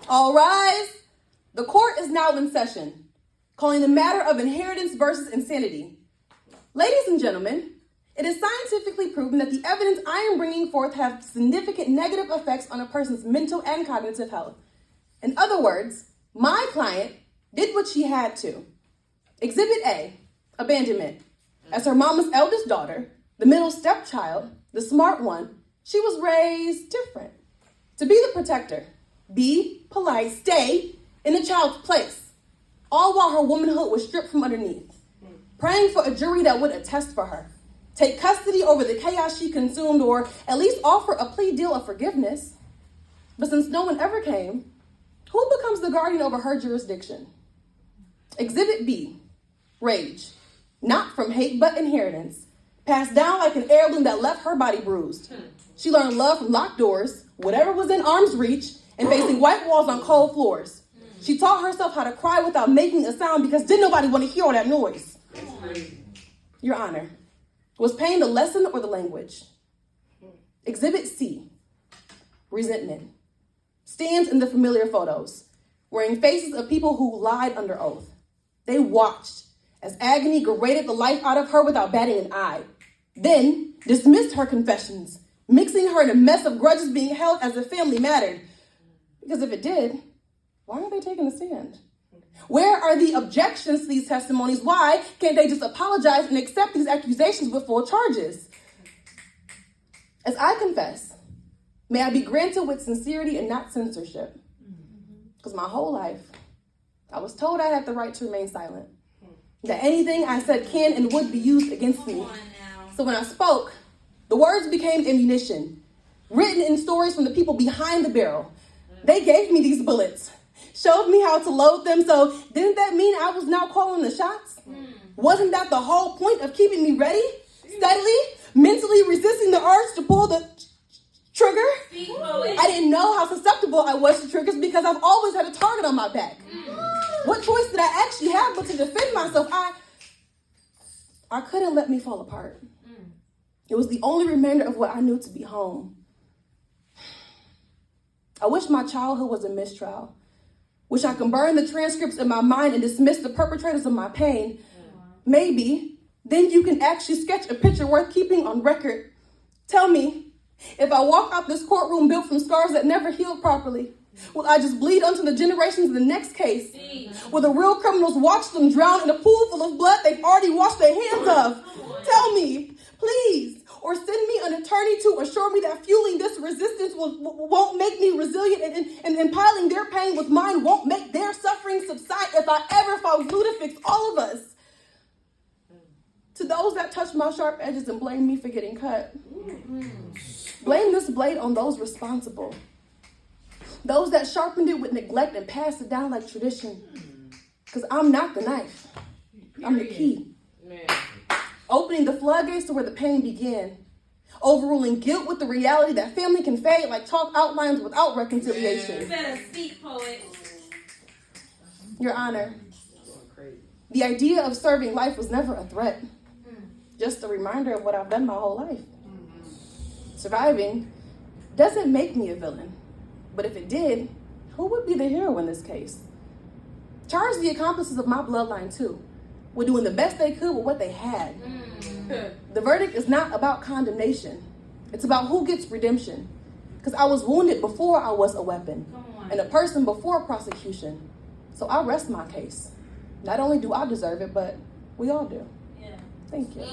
All rise. The court is now in session, calling the matter of inheritance versus insanity. Ladies and gentlemen, it is scientifically proven that the evidence I am bringing forth have significant negative effects on a person's mental and cognitive health. In other words, my client did what she had to. Exhibit A, abandonment. As her mama's eldest daughter, the middle stepchild, the smart one, she was raised different. To be the protector, be polite, stay in the child's place, all while her womanhood was stripped from underneath. Praying for a jury that would attest for her, take custody over the chaos she consumed, or at least offer a plea deal of forgiveness. But since no one ever came, who becomes the guardian over her jurisdiction? Exhibit B, rage. Not from hate, but inheritance. Passed down like an heirloom that left her body bruised. She learned love from locked doors, whatever was in arm's reach, and facing white walls on cold floors. She taught herself how to cry without making a sound because didn't nobody want to hear all that noise. Your Honor, was pain the lesson or the language? Exhibit C, resentment. Stands in the familiar photos, wearing faces of people who lied under oath. They watched as agony grated the life out of her without batting an eye, then dismissed her confessions, mixing her in a mess of grudges being held as if family mattered. Because if it did, why aren't they taking a stand? Where are the objections to these testimonies? Why can't they just apologize and accept these accusations with full charges? As I confess, may I be granted with sincerity and not censorship. Because my whole life, I was told I had the right to remain silent. That anything I said can and would be used against me. So when I spoke, the words became ammunition, written in stories from the people behind the barrel. They gave me these bullets, showed me how to load them, so didn't that mean I was now calling the shots? Wasn't that the whole point of keeping me ready, steadily, mentally resisting the urge to pull the trigger? I didn't know how susceptible I was to triggers because I've always had a target on my back. What choice did I actually have but to defend myself? I couldn't let me fall apart. It was the only remainder of what I knew to be home. I wish my childhood was a mistrial. Wish I could burn the transcripts in my mind and dismiss the perpetrators of my pain. Maybe then you can actually sketch a picture worth keeping on record. Tell me, if I walk out this courtroom built from scars that never healed properly, will I just bleed onto the generations of the next case? Will the real criminals watch them drown in a pool full of blood they've already washed their hands of? Tell me, please, or send me an attorney to assure me that fueling this resistance won't make me resilient and piling their pain with mine won't make their suffering subside if I ever fall glue to fix all of us. To those that touch my sharp edges and blame me for getting cut, blame this blade on those responsible. Those that sharpened it with neglect and passed it down like tradition. Because I'm not the knife. I'm the key. Opening the floodgates to where the pain began. Overruling guilt with the reality that family can fade like chalk outlines without reconciliation. You better speak, poet. Your Honor, the idea of serving life was never a threat. Just a reminder of what I've done my whole life. Surviving doesn't make me a villain. But if it did, who would be the hero in this case? Charge the accomplices of my bloodline too. We're doing the best they could with what they had. The verdict is not about condemnation. It's about who gets redemption. Because I was wounded before I was a weapon. And a person before prosecution. So I rest my case. Not only do I deserve it, but we all do. Thank you.